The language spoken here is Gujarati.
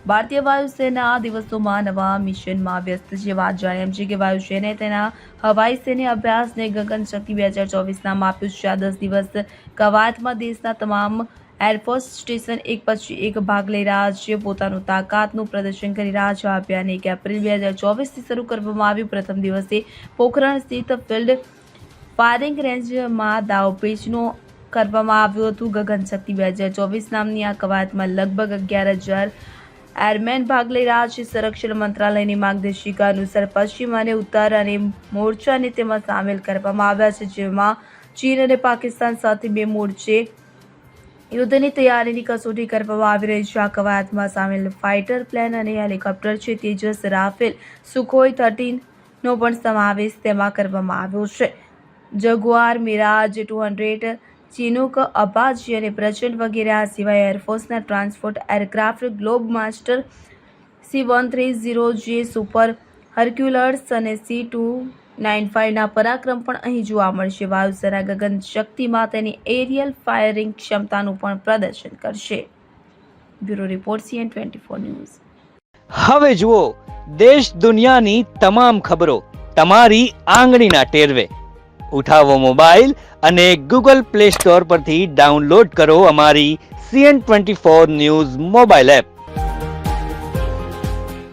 ભારતીય વાયુસેના આ દિવસોમાં નવા મિશનમાં વ્યસ્ત છે. વાત જાણીએ છે કે વાયુસેનાએ તેના હવાઈ સૈન્ય અભ્યાસને ગગનશક્તિ 2024 નામ આપ્યું છે. આ 10 દિવસ કવાયતમાં દેશના તમામ એરફોર્સ સ્ટેશન એક પછી એક ભાગ લઈ રહ્યા છે, પોતાનું તાકાતનું પ્રદર્શન કરી રહ્યા છે. આ અભિયાન 1 એપ્રિલ 2024થી શરૂ કરવામાં આવ્યું. પ્રથમ દિવસે પોખરણ સ્થિત ફિલ્ડ ફાયરિંગ રેન્જમાં દાવપેચનું કરવામાં આવ્યું હતું. ગગનશક્તિ 2024 નામની આ કવાયતમાં લગભગ 11,000 એરમેન ભાગ લઈ રહ્યા છે. સંરક્ષણ મંત્રાલયની માર્ગદર્શિકા અનુસાર પશ્ચિમ અને ઉત્તર અને મોરચાને તેમાં સામેલ કરવામાં આવ્યા છે, જેમાં ચીન અને પાકિસ્તાન સાથે 2 મોરચે યુદ્ધની તૈયારીની કસોટી કરવામાં આવી રહી છે. આ કવાયતમાં સામેલ ફાઇટર પ્લેન અને હેલિકોપ્ટર છે. તેજસ, રાફેલ, સુખોઈ 13નો પણ સમાવેશ તેમાં કરવામાં આવ્યો છે. જગુઆર, મિરાજ 200, ચિનૂક, અપાચી અને પ્રચંડ વગેરે. આ સિવાય એરફોર્સના transport aircraft Globemaster, C-130J, Super Hercules અને C-295ના પરાક્રમ પણ અહીં જોવા મળશે. વાયુસેના ગગનશક્તિમાં તેની એરિયલ ફાયરિંગ ક્ષમતાનું પણ પ્રદર્શન કરશે. Bureau report, CN24 news. હવે જુઓ દેશ દુનિયાની તમામ ખબરો તમારી આંગળીના ટેરવે. ઉઠાવો મોબાઈલ અને ગૂગલ પ્લે સ્ટોર પરથી ડાઉનલોડ કરો અમારી CN24 ન્યૂઝ મોબાઈલ એપ.